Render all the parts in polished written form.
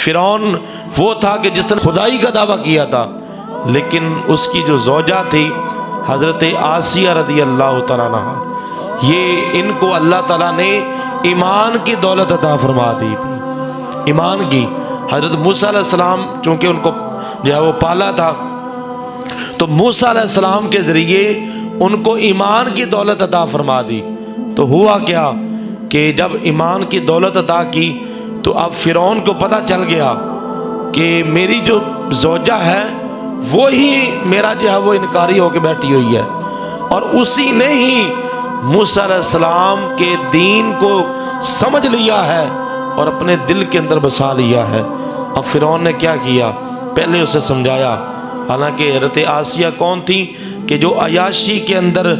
فرعون وہ تھا کہ جس نے خدائی کا دعویٰ کیا تھا، لیکن اس کی جو زوجہ تھی حضرت آسیہ رضی اللہ تعالیٰ عنہا، یہ ان کو اللہ تعالیٰ نے ایمان کی دولت عطا فرما دی تھی، ایمان کی۔ حضرت موسیٰ علیہ السلام چونکہ ان کو جو ہے وہ پالا تھا، تو موسیٰ علیہ السلام کے ذریعے ان کو ایمان کی دولت عطا فرما دی۔ تو ہوا کیا کہ جب ایمان کی دولت عطا کی تو اب فرعون کو پتہ چل گیا کہ میری جو زوجہ ہے وہی میرا جو ہے وہ انکاری ہو کے بیٹھی ہوئی ہے، اور اسی نے ہی موسیٰ علیہ السلام کے دین کو سمجھ لیا ہے اور اپنے دل کے اندر بسا لیا ہے۔ اب فرعون نے کیا کیا، پہلے اسے سمجھایا، حالانکہ حضرت آسیہ کون تھی کہ جو عیاشی کے اندر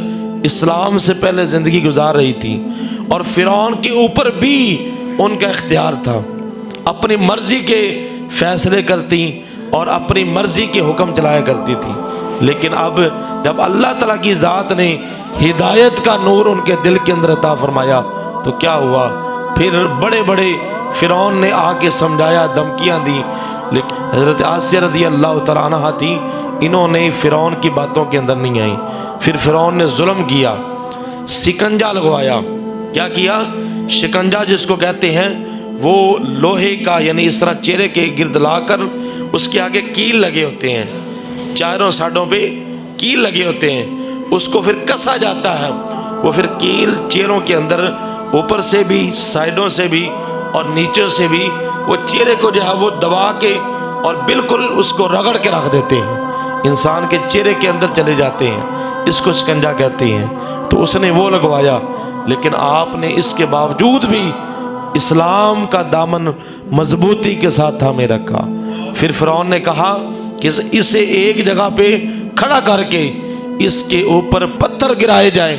اسلام سے پہلے زندگی گزار رہی تھی، اور فرعون کے اوپر بھی ان کا اختیار تھا، اپنی مرضی کے فیصلے کرتی اور اپنی مرضی کے حکم چلایا کرتی تھی۔ لیکن اب جب اللہ تعالیٰ کی ذات نے ہدایت کا نور ان کے دل کے اندر عطا فرمایا تو کیا ہوا، پھر بڑے بڑے فرعون نے آ کے سمجھایا، دھمکیاں دی، لیکن حضرت آسیہ رضی اللہ تعالیٰ عنہا تھی، انہوں نے فرعون کی باتوں کے اندر نہیں آئیں۔ پھر فرعون نے ظلم کیا، شکنجہ لگوایا۔ کیا کیا؟ شکنجہ جس کو کہتے ہیں وہ لوہے کا، یعنی اس طرح چہرے کے گرد لا کر اس کے آگے کیل لگے ہوتے ہیں، چاروں سائڈوں پہ کیل لگے ہوتے ہیں، اس کو پھر کسا جاتا ہے، وہ پھر کیل چہروں کے اندر اوپر سے بھی، سائڈوں سے بھی اور نیچے سے بھی وہ چہرے کو جو ہے وہ دبا کے اور بالکل اس کو رگڑ کے رکھ دیتے ہیں، انسان کے چہرے کے اندر چلے جاتے ہیں، اس کو شکنجہ کہتے ہیں۔ تو اس نے وہ لگوایا، لیکن آپ نے اس کے باوجود بھی اسلام کا دامن مضبوطی کے ساتھ تھامے رکھا۔ پھر فرعون نے کہا کہ اسے ایک جگہ پہ کھڑا کر کے اس کے اوپر پتھر گرائے جائیں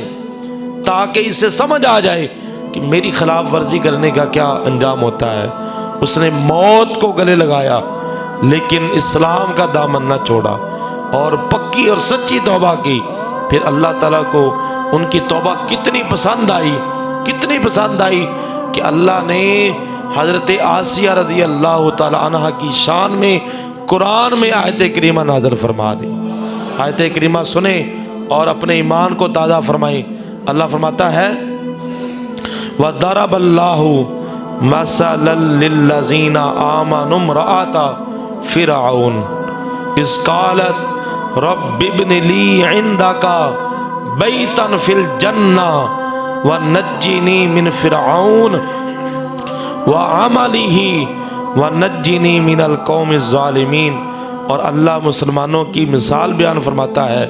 تاکہ اسے سمجھ آ جائے کہ میری خلاف ورزی کرنے کا کیا انجام ہوتا ہے۔ اس نے موت کو گلے لگایا لیکن اسلام کا دامن نہ چھوڑا اور پکی اور سچی توبہ کی۔ پھر اللہ تعالیٰ کو ان کی توبہ کتنی پسند آئی، کتنی پسند آئی کہ اللہ نے حضرت آسیہ رضی اللہ تعالی عنہ کی شان میں قرآن میں آیت کریمہ نازل فرما دی۔ آیت کریمہ سنیں اور اپنے ایمان کو تازہ فرمائیں۔ اللہ فرماتا ہے وَضَرَبَ اللَّهُ مَثَلًا لِلَّذِينَ آمَنُوا امْرَأَتَ فِرْعَوْنَ إِذْ قَالَتْ رَبِّ ابْنِ لِي عِندَكَ بَيْتًا فِي الْجَنَّةِ وَنَجِّنِي مِنْ فِرْعَوْنَ وَعَمَلِهِ وَنَجِّنِي مِنَ الْقَوْمِ الظَّالِمِينَ۔ اور اللہ مسلمانوں کی مثال بیان فرماتا ہے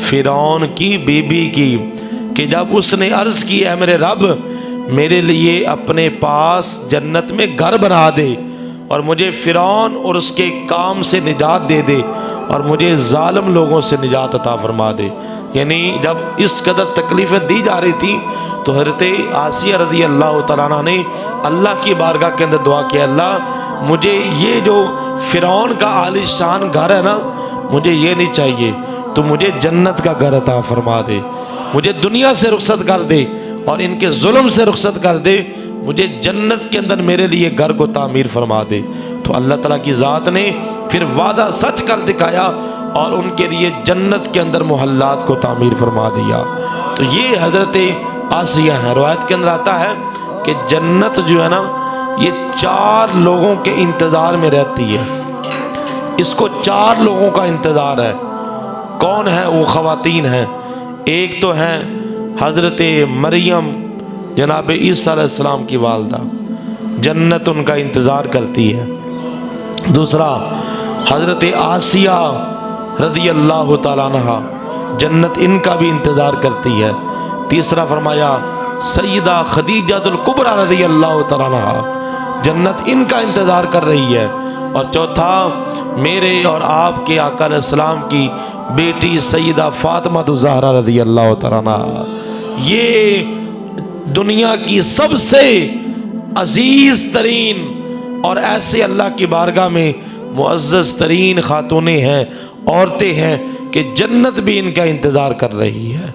فرعون کی بیوی کی کہ جب اس نے عرض کی اے میرے رب میرے لیے اپنے پاس جنت میں گھر بنا دے اور مجھے فرعون اور اس کے کام سے نجات دے دے اور مجھے ظالم لوگوں سے نجات عطا فرما دے۔ یعنی جب اس قدر تکلیفیں دی جا رہی تھی تو حضرت آسیہ رضی اللہ تعالیٰ عنہ نے اللہ کی بارگاہ کے اندر دعا کیا، اللہ مجھے یہ جو فرعون کا عالی شان گھر ہے نا مجھے یہ نہیں چاہیے، تو مجھے جنت کا گھر عطا فرما دے، مجھے دنیا سے رخصت کر دے اور ان کے ظلم سے رخصت کر دے، مجھے جنت کے اندر میرے لیے گھر کو تعمیر فرما دے۔ تو اللہ تعالیٰ کی ذات نے پھر وعدہ سچ کر دکھایا اور ان کے لیے جنت کے اندر محلات کو تعمیر فرما دیا۔ تو یہ حضرت آسیہ ہے۔ روایت کے اندر آتا ہے کہ جنت جو ہے نا یہ 4 لوگوں کے انتظار میں رہتی ہے، اس کو 4 لوگوں کا انتظار ہے۔ کون ہے وہ؟ خواتین ہیں۔ ایک تو ہیں حضرت مریم جناب عیسیٰ علیہ السلام کی والدہ، جنت ان کا انتظار کرتی ہے۔ دوسرا حضرت آسیہ رضی اللہ تعالیٰ عنہ، جنت ان کا بھی انتظار کرتی ہے۔ تیسرا فرمایا سیدہ خدیجہ الکبریٰ رضی اللہ تعالیٰ عنہ، جنت ان کا انتظار کر رہی ہے۔ اور چوتھا میرے اور آپ کے آقا علیہ السلام کی بیٹی سیدہ فاطمہ الزہرا رضی اللہ تعالیٰ عنہ، یہ دنیا کی سب سے عزیز ترین اور ایسے اللہ کی بارگاہ میں معزز ترین خاتونیں ہیں، عورتیں ہیں کہ جنت بھی ان کا انتظار کر رہی ہے۔